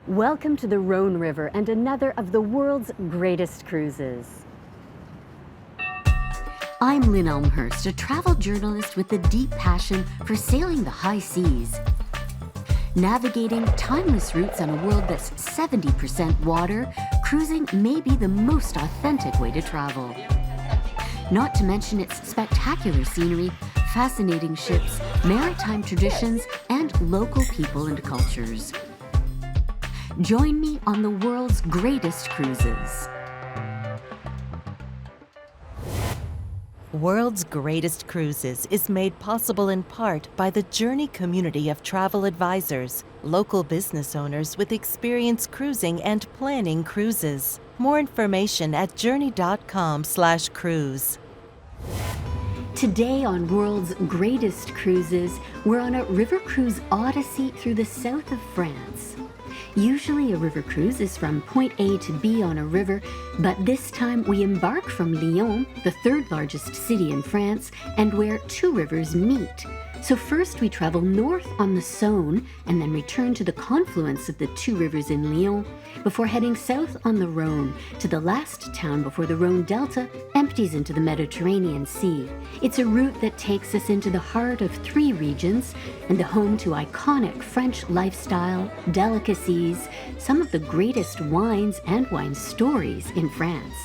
Welcome to the Rhône River and another of the world's greatest cruises. I'm Lynn Elmhirst, a travel journalist with a deep passion for sailing the high seas. Navigating timeless routes on a world that's 70% water, cruising may be the most authentic way to travel. Not to mention its spectacular scenery, fascinating ships, maritime traditions, and local people and cultures. Join me on the world's greatest cruises. World's Greatest Cruises is made possible in part by the Journey community of travel advisors, local business owners with experience cruising and planning cruises. More information at journey.com/cruise. Today on World's Greatest Cruises, we're on a river cruise odyssey through the south of France. Usually a river cruise is from point A to B on a river, but this time we embark from Lyon, the third largest city in France, and where two rivers meet. So first we travel north on the Saône and then return to the confluence of the two rivers in Lyon before heading south on the Rhône to the last town before the Rhône Delta empties into the Mediterranean Sea. It's a route that takes us into the heart of three regions and the home to iconic French lifestyle, delicacies, some of the greatest wines and wine stories in France.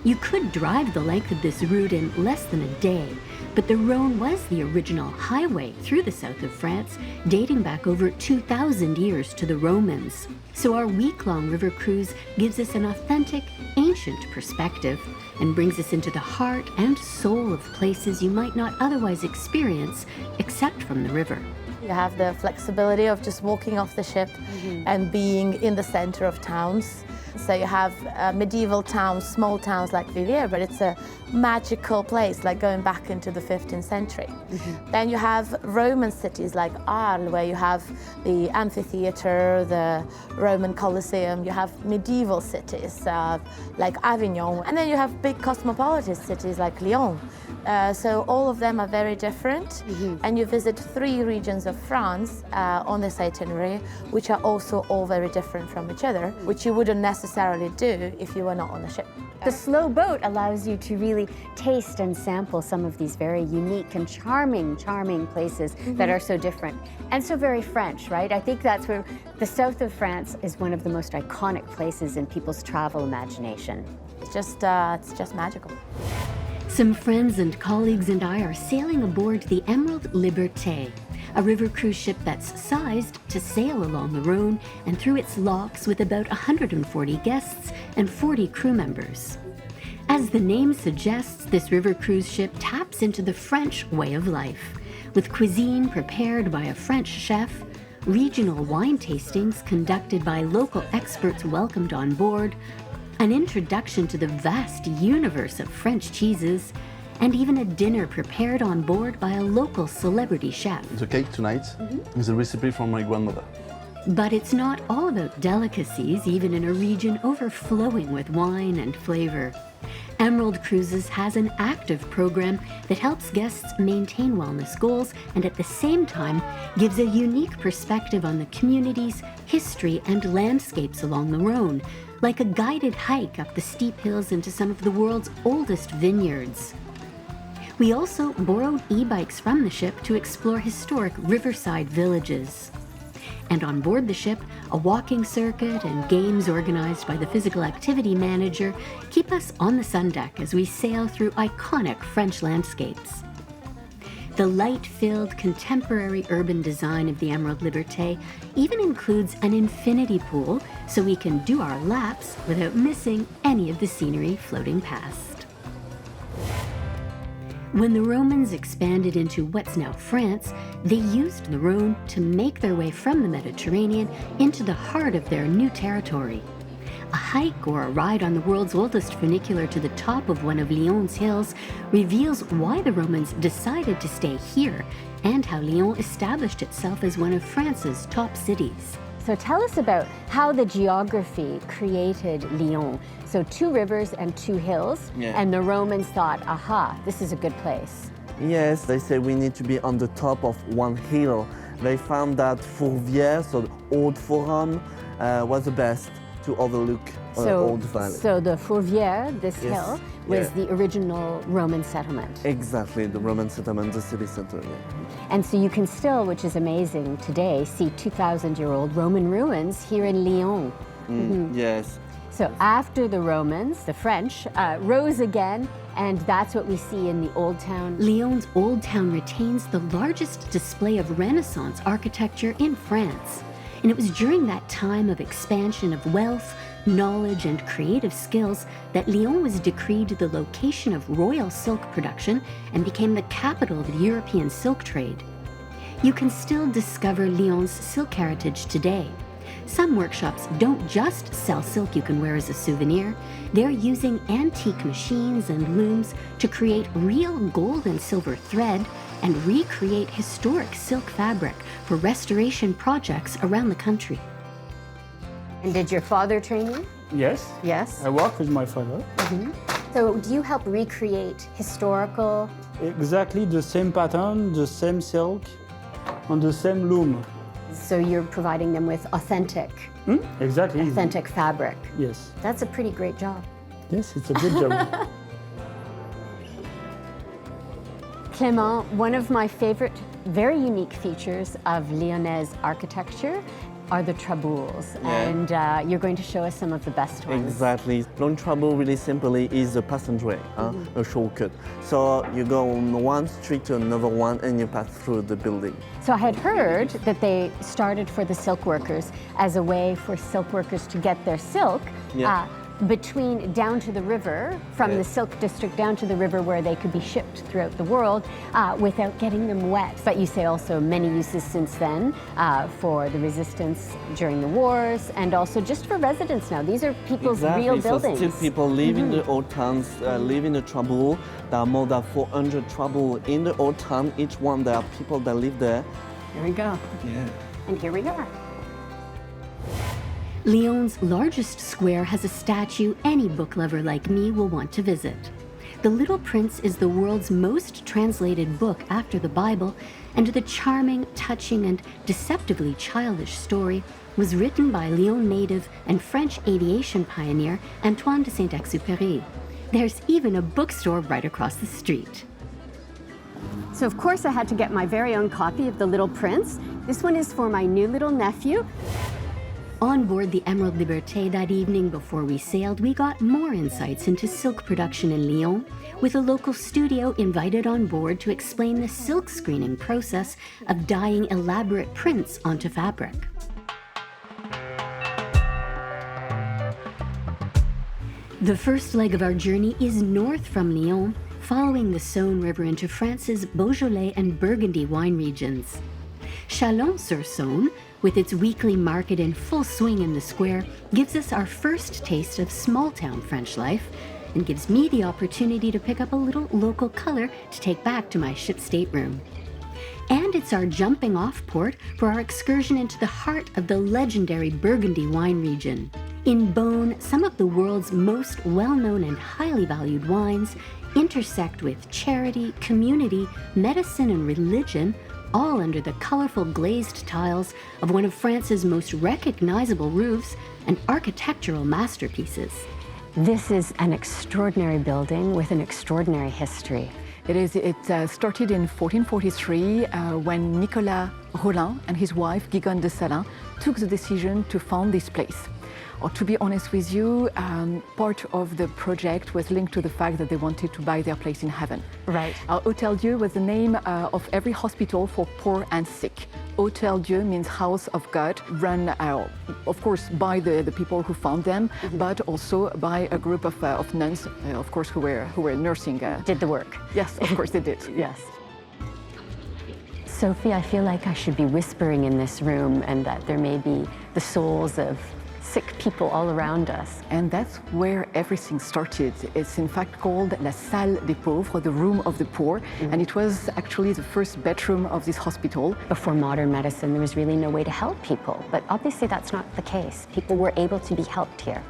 You could drive the length of this route in less than a day, but the Rhône was the original highway through the south of France, dating back over 2,000 years to the Romans. So our week-long river cruise gives us an authentic, ancient perspective and brings us into the heart and soul of places you might not otherwise experience except from the river. You have the flexibility of just walking off the ship and being in the center of towns. So you have medieval towns, small towns like Viognier, but it's a magical place, like going back into the 15th century. Then you have Roman cities like Arles, where you have the amphitheater, the Roman Colosseum. You have medieval cities like Avignon. And then you have big cosmopolitan cities like Lyon. So all of them are very different. And you visit three regions of France on this itinerary, which are also all very different from each other, which you wouldn't necessarily do if you were not on a ship. The slow boat allows you to really taste and sample some of these very unique and charming places that are so different and so very French, right? I think that's where the south of France is one of the most iconic places in people's travel imagination. It's just magical. Some friends and colleagues and I are sailing aboard the Emerald Liberté, a river cruise ship that's sized to sail along the Rhône and through its locks with about 140 guests and 40 crew members. As the name suggests, this river cruise ship taps into the French way of life, with cuisine prepared by a French chef, regional wine tastings conducted by local experts welcomed on board, an introduction to the vast universe of French cheeses, and even a dinner prepared on board by a local celebrity chef. The cake tonight is a recipe from my grandmother. But it's not all about delicacies, even in a region overflowing with wine and flavor. Emerald Cruises has an active program that helps guests maintain wellness goals and at the same time gives a unique perspective on the communities, history, and landscapes along the Rhône, like a guided hike up the steep hills into some of the world's oldest vineyards. We also borrowed e-bikes from the ship to explore historic riverside villages. And on board the ship, a walking circuit and games organized by the physical activity manager keep us on the sun deck as we sail through iconic French landscapes. The light-filled, contemporary urban design of the Emerald Liberté even includes an infinity pool so we can do our laps without missing any of the scenery floating past. When the Romans expanded into what's now France, they used the Rhône to make their way from the Mediterranean into the heart of their new territory. A hike or a ride on the world's oldest funicular to the top of one of Lyon's hills reveals why the Romans decided to stay here and how Lyon established itself as one of France's top cities. So tell us about how the geography created Lyon. So two rivers and two hills, and the Romans thought, aha, this is a good place. Yes, they said we need to be on the top of one hill. They found that Fourvière, so the old Forum, was the best to overlook all the valley. So the Fourvière, this Yes, hill, was yeah. the original Roman settlement. Exactly, the Roman settlement, the city center, yeah. And so you can still, which is amazing today, see 2,000-year-old Roman ruins here in Lyon. Yes. So after the Romans, the French, rose again, and that's what we see in the Old Town. Lyon's Old Town retains the largest display of Renaissance architecture in France. And it was during that time of expansion of wealth, knowledge, and creative skills that Lyon was decreed the location of royal silk production and became the capital of the European silk trade. You can still discover Lyon's silk heritage today. Some workshops don't just sell silk you can wear as a souvenir. They're using antique machines and looms to create real gold and silver thread and recreate historic silk fabric for restoration projects around the country. And did your father train you? Yes. Yes. I work with my father. So do you help recreate historical? Exactly the same pattern, the same silk, on the same loom. So you're providing them with authentic Exactly. fabric. Yes. That's a pretty great job. Yes, it's a good job. Clément, one of my favorite, very unique features of Lyonnaise architecture are the Traboules, Yeah. and you're going to show us some of the best ones. Exactly. Long Traboules really simply is a passageway, a shortcut. So you go on one street to another one and you pass through the building. So I had heard that they started for the silk workers as a way for silk workers to get their silk Yeah. between down to the river, from Yeah. the silk district down to the river where they could be shipped throughout the world without getting them wet. But you say also many uses since then for the resistance during the wars and also just for residents now. These are people's real buildings. So still people live in the old towns, live in the Traboules. There are more than 400 Traboules in the old town. Each one there are people that live there. Here we go. Yeah. And here we are. Lyon's largest square has a statue any book lover like me will want to visit. The Little Prince is the world's most translated book after the Bible, and the charming, touching, and deceptively childish story was written by Lyon native and French aviation pioneer Antoine de Saint-Exupéry. There's even a bookstore right across the street. So of course I had to get my very own copy of The Little Prince. This one is for my new little nephew. On board the Emerald Liberté that evening before we sailed, we got more insights into silk production in Lyon, with a local studio invited on board to explain the silk screening process of dyeing elaborate prints onto fabric. The first leg of our journey is north from Lyon, following the Saône River into France's Beaujolais and Burgundy wine regions. Chalon-sur-Saône, with its weekly market in full swing in the square, gives us our first taste of small-town French life and gives me the opportunity to pick up a little local color to take back to my ship stateroom. And it's our jumping-off port for our excursion into the heart of the legendary Burgundy wine region. In Beaune, some of the world's most well-known and highly valued wines intersect with charity, community, medicine, and religion, all under the colorful glazed tiles of one of France's most recognizable roofs and architectural masterpieces. This is an extraordinary building with an extraordinary history. It is. It started in 1443 when Nicolas Rollin and his wife Guigonne de Salins took the decision to found this place. Or to be honest with you, part of the project was linked to the fact that they wanted to buy their place in heaven. Right. Hôtel Dieu was the name of every hospital for poor and sick. Hôtel Dieu means house of God, run, of course, by the people who found them, but also by a group of nuns, of course, who were nursing. Did the work. Yes, of course they did. Yes. Sophie, I feel like I should be whispering in this room and that there may be the souls of sick people all around us. And that's where everything started. It's in fact called La Salle des Pauvres, the room of the poor, and it was actually the first bedroom of this hospital. Before modern medicine, there was really no way to help people, but obviously that's not the case. People were able to be helped here.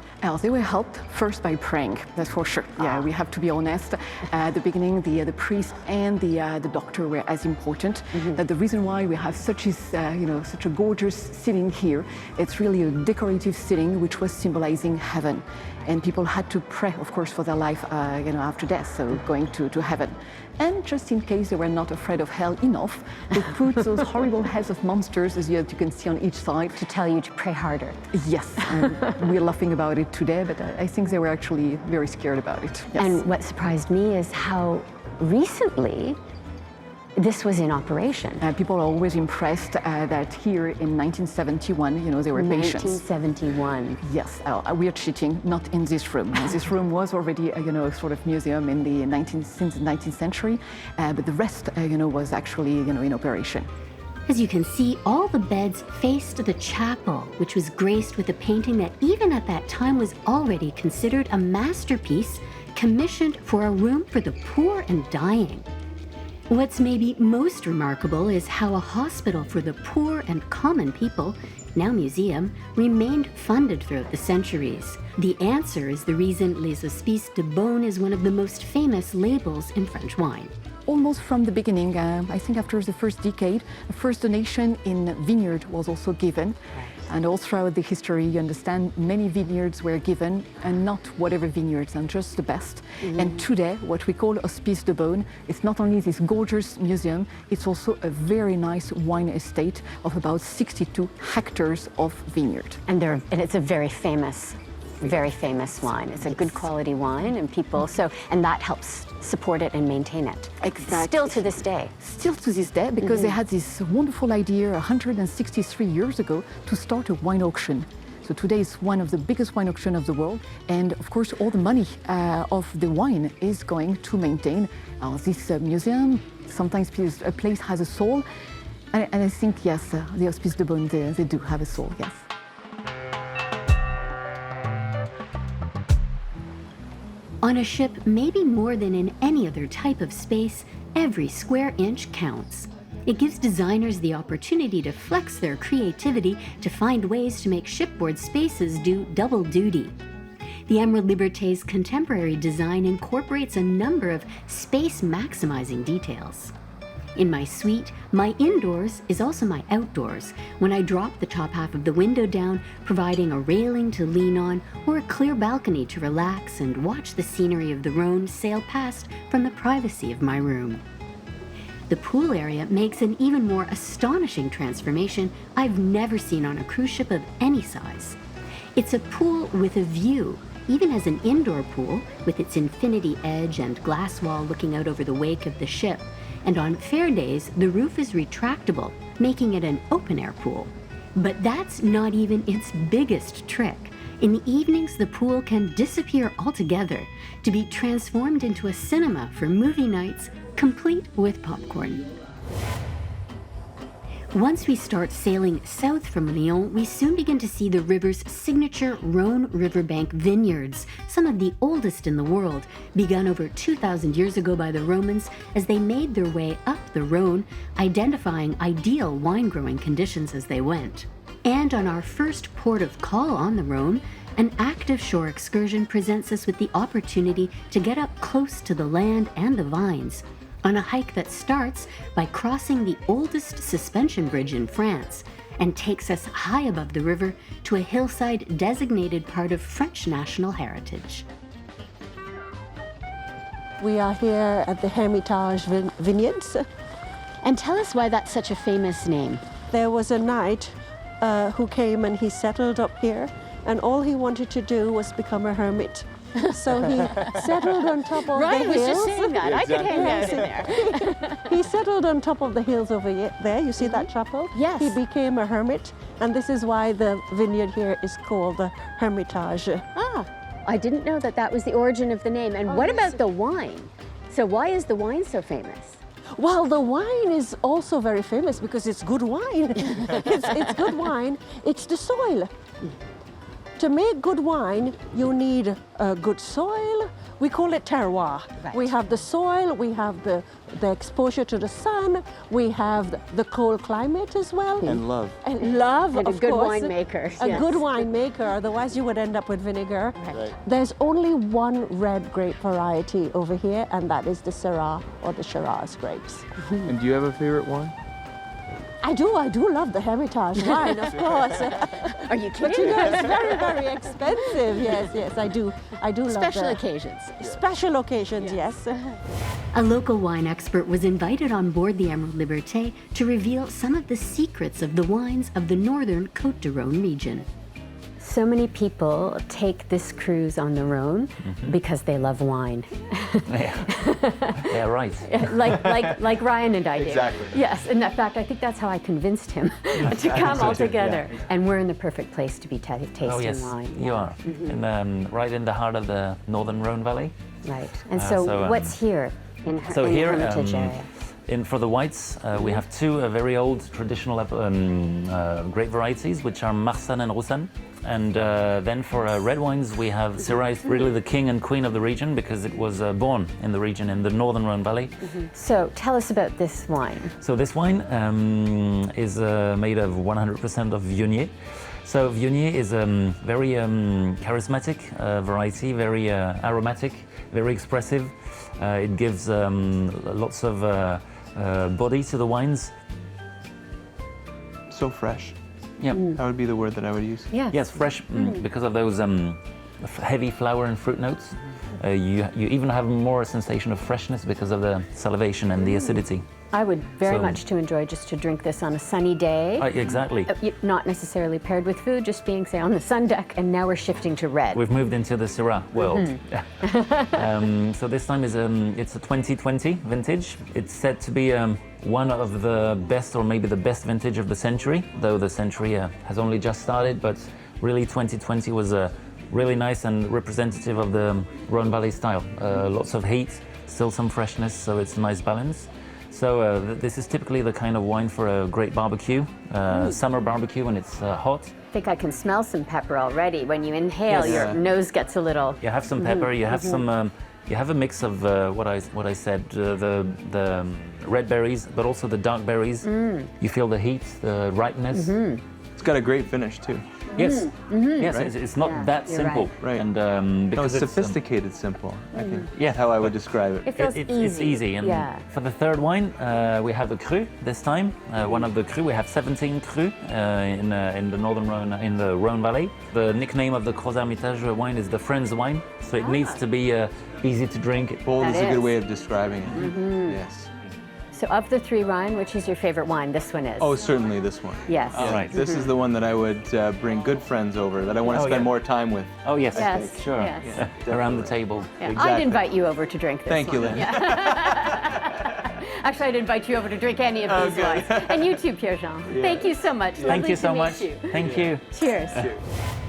They were helped first by praying, that's for sure. Yeah, we have to be honest. At the beginning, the priest and the doctor were as important. That the reason why we have such a gorgeous ceiling here, it's really a decorative ceiling which was symbolizing heaven. And people had to pray, of course, for their life, after death, so going to heaven. And just in case they were not afraid of hell enough, they put those horrible heads of monsters, as you can see on each side. To tell you to pray harder. Yes, we're laughing about it today, but I think they were actually very scared about it. Yes. And what surprised me is how recently this was in operation. People are always impressed that here in 1971, they were patients. 1971. Yes, we are cheating, not in this room. This room was already, a sort of museum in the since the 19th century, but the rest, was actually, in operation. As you can see, all the beds faced the chapel, which was graced with a painting that even at that time was already considered a masterpiece, commissioned for a room for the poor and dying. What's maybe most remarkable is how a hospital for the poor and common people, now museum, remained funded throughout the centuries. The answer is the reason Les Hospices de Beaune is one of the most famous labels in French wine. Almost from the beginning, I think after the first decade, a first donation in vineyard was also given. And all throughout the history, you understand, many vineyards were given, and not whatever vineyards, and just the best. And today, what we call Hospices de Beaune, it's not only this gorgeous museum, it's also a very nice wine estate of about 62 hectares of vineyard. And it's a very famous wine. It's a good quality wine, and that helps support it and maintain it. Exactly. Still to this day. Still to this day, because they had this wonderful idea 163 years ago to start a wine auction. So today is one of the biggest wine auctions of the world, and of course all the money of the wine is going to maintain this museum. Sometimes a place has a soul, and I think, yes, the Hospices de Beaune, they do have a soul, yes. On a ship, maybe more than in any other type of space, every square inch counts. It gives designers the opportunity to flex their creativity to find ways to make shipboard spaces do double duty. The Emerald Liberté's contemporary design incorporates a number of space-maximizing details. In my suite, my indoors is also my outdoors, when I drop the top half of the window down, providing a railing to lean on or a clear balcony to relax and watch the scenery of the Rhône sail past from the privacy of my room. The pool area makes an even more astonishing transformation I've never seen on a cruise ship of any size. It's a pool with a view, even as an indoor pool, with its infinity edge and glass wall looking out over the wake of the ship. And on fair days, the roof is retractable, making it an open-air pool. But that's not even its biggest trick. In the evenings, the pool can disappear altogether to be transformed into a cinema for movie nights, complete with popcorn. Once we start sailing south from Lyon, we soon begin to see the river's signature Rhône Riverbank vineyards, some of the oldest in the world, begun over 2,000 years ago by the Romans as they made their way up the Rhône, identifying ideal wine-growing conditions as they went. And on our first port of call on the Rhône, an active shore excursion presents us with the opportunity to get up close to the land and the vines, on a hike that starts by crossing the oldest suspension bridge in France and takes us high above the river to a hillside designated part of French national heritage. We are here at the Hermitage Vineyards. And tell us why that's such a famous name. There was a knight who came and he settled up here, and all he wanted to do was become a hermit. So he settled on top of the hills. Ryan was just saying that. I could hang out in there. He settled on top of the hills over there. You see that chapel? Yes. He became a hermit, and this is why the vineyard here is called the Hermitage. Ah, I didn't know that was the origin of the name. And what about the wine? So why is the wine so famous? Well, the wine is also very famous because it's good wine. It's good wine. It's the soil. To make good wine, you need good soil. We call it terroir. Right. We have the soil, we have the exposure to the sun, we have the cold climate as well. And love. And love, And a of good course. winemaker, A yes. good winemaker, otherwise you would end up with vinegar. Right. There's only one red grape variety over here, and that is the Syrah or the Shiraz grapes. And do you have a favorite one? I do love the Hermitage wine, of course. Are you kidding? But you know, it's very, very expensive. Yes, I do love Special the occasions. special occasions. Yes. A local wine expert was invited on board the Emerald Liberté to reveal some of the secrets of the wines of the northern Côte de Rhône region. So many people take this cruise on the Rhône because they love wine. Yeah, right. like Ryan and I do. Exactly. Yes, and in fact, I think that's how I convinced him to come all together. Yeah. And we're in the perfect place to be tasting Oh yes, wine. you are. Right in the heart of the northern Rhône Valley. Right. And so what's here in So in here, Hermitage area? for the whites, we have two very old traditional grape varieties, which are Marsanne and Roussanne. And then for red wines, we have Syrah is really the king and queen of the region because it was born in the region in the northern Rhône Valley. So tell us about this wine. So this wine is made of 100% of Viognier. So Viognier is a very charismatic variety, very aromatic, very expressive. It gives lots of body to the wines. So fresh. Yeah. That would be the word that I would use. Yeah. Yes, fresh because of those heavy flower and fruit notes. You even have more sensation of freshness because of the salivation and the acidity. I would very much to enjoy just to drink this on a sunny day. Exactly. Not necessarily paired with food, just being, say, on the sun deck, and now we're shifting to red. We've moved into the Syrah world. So this time it's a 2020 vintage. It's said to be one of the best, or maybe the best vintage of the century, though the century has only just started, but really 2020 was really nice and representative of the Rhône Valley style. Lots of heat, still some freshness, so it's a nice balance. So this is typically the kind of wine for a great barbecue, summer barbecue when it's hot. I think I can smell some pepper already. When you inhale, your nose gets a little... You have some pepper, you have some... you have a mix of what I said, the red berries, but also the dark berries. You feel the heat, the ripeness. It's got a great finish too. Yes, yes, Right? it's not that simple. Right. And because it's it's sophisticated, simple. I think. Yeah. How I would describe it. It feels it's easy. And for the third wine, we have a cru this time. One of the cru. We have 17 cru in the northern Rhône, in the Rhône Valley. The nickname of the Gros Hermitage wine is the Friends wine, so it needs to be easy to drink. Bold is a That good is. way of describing it. Yes. So of the three, Ryan, which is your favorite wine? This one is. Oh, certainly this one. Yes. All right. This is the one that I would bring good friends over, that I want to Oh, spend yeah. more time with. Oh yes, Yes, sure. yes. Around the table. Yeah. Exactly. I'd invite you over to drink this Thank you, one. Lynn. Actually, I'd invite you over to drink any of these wines. And you too, Pierre-Jean. Thank you so much. Thank Lovely you so to meet much. you. Thank you. Cheers.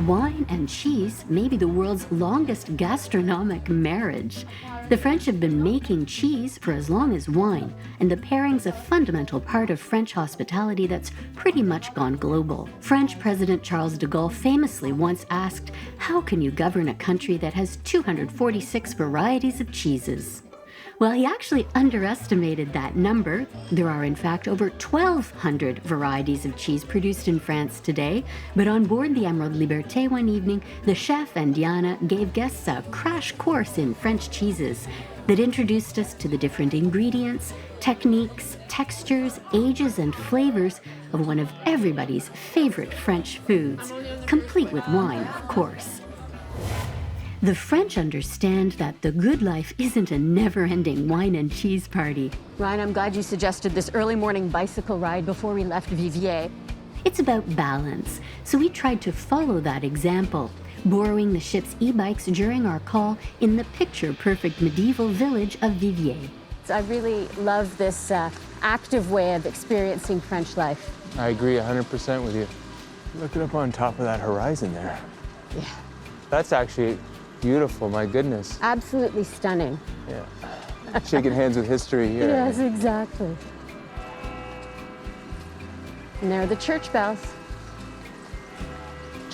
Wine and cheese may be the world's longest gastronomic marriage. The French have been making cheese for as long as wine, and the pairing's a fundamental part of French hospitality that's pretty much gone global. French President Charles de Gaulle famously once asked, "How can you govern a country that has 246 varieties of cheeses?" Well, he actually underestimated that number. There are, in fact, over 1,200 varieties of cheese produced in France today. But on board the Emerald Liberté one evening, the chef and Diana gave guests a crash course in French cheeses that introduced us to the different ingredients, techniques, textures, ages, and flavors of one of everybody's favorite French foods, complete with wine, of course. The French understand that the good life isn't a never-ending wine and cheese party. Ryan, I'm glad you suggested this early morning bicycle ride before we left Viviers. It's about balance, so we tried to follow that example, borrowing the ship's e-bikes during our call in the picture-perfect medieval village of Viviers. I really love this active way of experiencing French life. I agree 100% with you. Look it up on top of that horizon there. Yeah. That's actually beautiful, my goodness. Absolutely stunning. Yeah. Shaking hands with history here. Yes, exactly. And there are the church bells.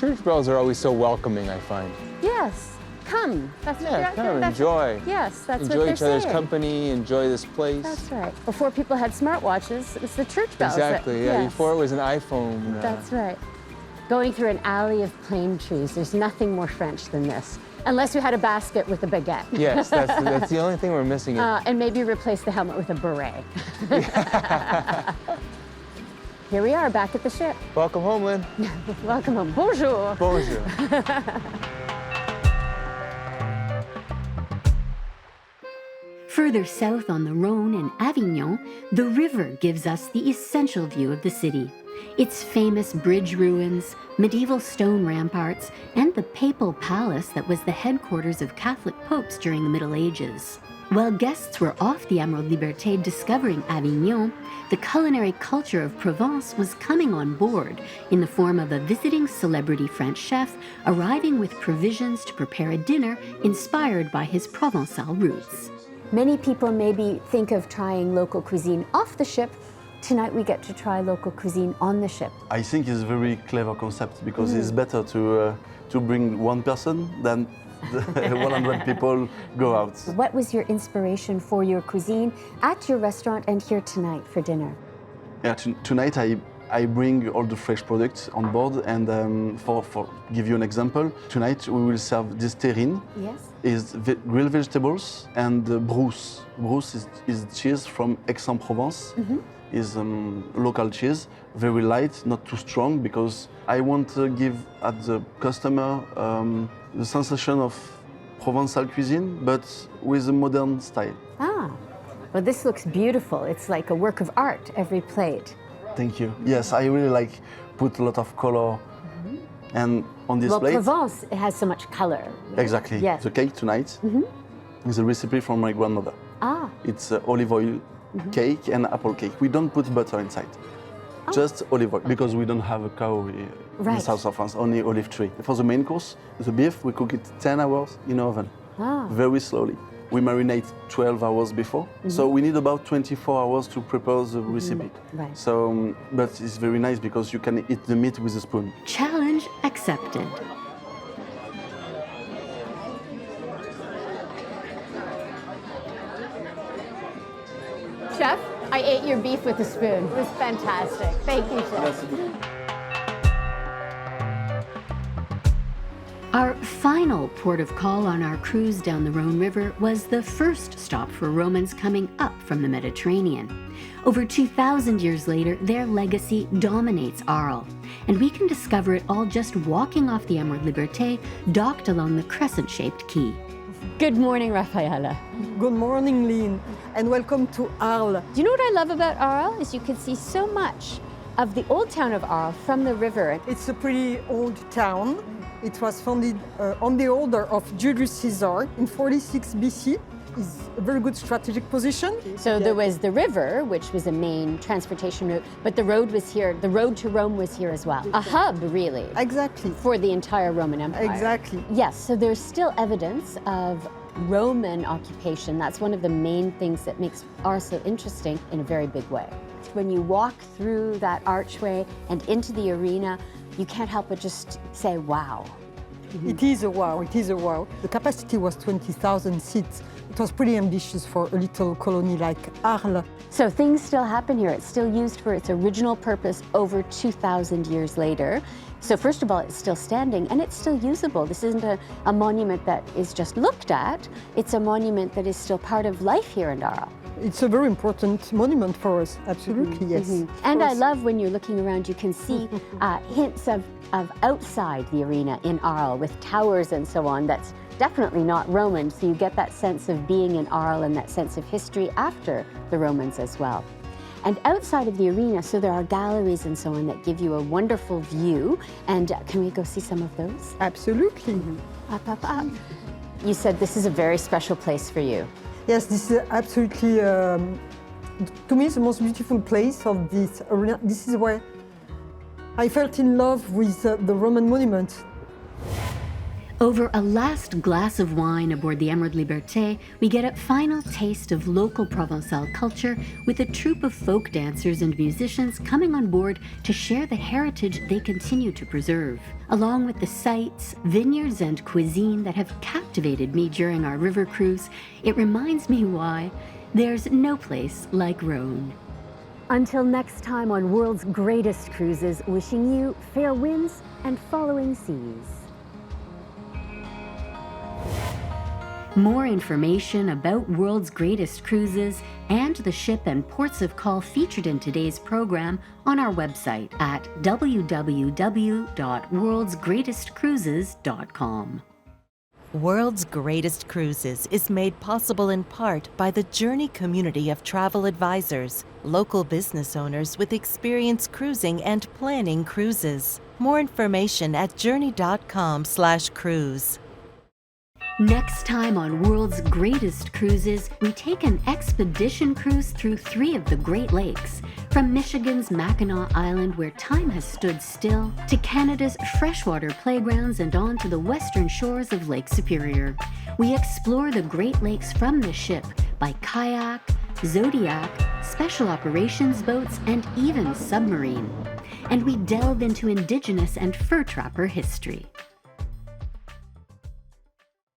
church bells are always so welcoming, I find. Yes, come. That's what Yeah, come, enjoy. Yes, that's enjoy what they're each other's saying. company, enjoy this place. That's right. Before people had smartwatches, it was the church bells. Exactly, yeah. Yes. Before it was an iPhone. That's right. Going through an alley of plane trees, there's nothing more French than this. Unless you had a basket with a baguette. Yes, that's the only thing we're missing. And maybe replace the helmet with a beret. Here we are, back at the ship. Welcome home, Lynn. Welcome home. Bonjour. Bonjour. Further south on the Rhône in Avignon, the river gives us the essential view of the city. Its famous bridge ruins, medieval stone ramparts, and the papal palace that was the headquarters of Catholic popes during the Middle Ages. While guests were off the Emerald Liberté discovering Avignon, the culinary culture of Provence was coming on board in the form of a visiting celebrity French chef arriving with provisions to prepare a dinner inspired by his Provençal roots. Many people maybe think of trying local cuisine off the ship. Tonight we get to try local cuisine on the ship. I think it's a very clever concept because it's better to bring one person than 100 people go out. What was your inspiration for your cuisine at your restaurant and here tonight for dinner? Yeah, tonight I bring all the fresh products on board, and for give you an example, tonight we will serve this terrine. Yes. Is grilled vegetables and brousse. Brousse is cheese from Aix-en-Provence. Is local cheese, very light, not too strong, because I want to give at the customer the sensation of Provençal cuisine, but with a modern style. Ah, well, this looks beautiful. It's like a work of art, every plate. Thank you. Yes, I really like put a lot of color, and on this plate. Well, Provence has so much color. Exactly. Yes. The cake tonight is a recipe from my grandmother. Ah. It's olive oil cake and apple cake. We don't put butter inside, just olive oil, because we don't have a cow in the south of France, only olive tree. For the main course, the beef, we cook it 10 hours in the oven, very slowly. We marinate 12 hours before, so we need about 24 hours to prepare the recipe. Right. So, but it's very nice because you can eat the meat with a spoon. Challenge accepted. Chef, I ate your beef with a spoon. It was fantastic. Thank you, Chef. Our final port of call on our cruise down the Rhône River was the first stop for Romans coming up from the Mediterranean. Over 2,000 years later, their legacy dominates Arles, and we can discover it all just walking off the Emerald Liberté, docked along the crescent-shaped quay. Good morning, Raffaella. Good morning, Lynn, and welcome to Arles. Do you know what I love about Arles? Is you can see so much of the old town of Arles from the river. It's a pretty old town. It was founded on the order of Julius Caesar in 46 BC. It's a very good strategic position. So there was the river, which was a main transportation route, but the road was here, the road to Rome was here as well. A hub, really. Exactly. For the entire Roman Empire. Exactly. Yes, so there's still evidence of Roman occupation. That's one of the main things that makes Arles so interesting in a very big way. When you walk through that archway and into the arena, you can't help but just say, wow. It is a wow, it is a wow. The capacity was 20,000 seats. It was pretty ambitious for a little colony like Arles. So things still happen here. It's still used for its original purpose over 2,000 years later. So first of all, it's still standing and it's still usable. This isn't a monument that is just looked at. It's a monument that is still part of life here in Arles. It's a very important monument for us, absolutely, yes. And I love when you're looking around, you can see hints of outside the arena in Arles with towers and so on. That's definitely not Roman, so you get that sense of being in Arles and that sense of history after the Romans as well. And outside of the arena, so there are galleries and so on that give you a wonderful view. And can we go see some of those? Absolutely. Up, up, up. You said this is a very special place for you. Yes, this is absolutely, to me, the most beautiful place of this arena. This is where I felt in love with the Roman monument. Over a last glass of wine aboard the Emerald Liberté, we get a final taste of local Provençal culture with a troupe of folk dancers and musicians coming on board to share the heritage they continue to preserve. Along with the sights, vineyards, and cuisine that have captivated me during our river cruise, it reminds me why there's no place like Rhône. Until next time on World's Greatest Cruises, wishing you fair winds and following seas. More information about World's Greatest Cruises and the ship and ports of call featured in today's program on our website at www.worldsgreatestcruises.com. World's Greatest Cruises is made possible in part by the Journey community of travel advisors, local business owners with experience cruising and planning cruises. More information at journey.com/cruise. Next time on World's Greatest Cruises, we take an expedition cruise through 3 of the Great Lakes, from Michigan's Mackinac Island, where time has stood still, to Canada's freshwater playgrounds and on to the western shores of Lake Superior. We explore the Great Lakes from the ship by kayak, Zodiac, special operations boats, and even submarine. And we delve into Indigenous and fur trapper history.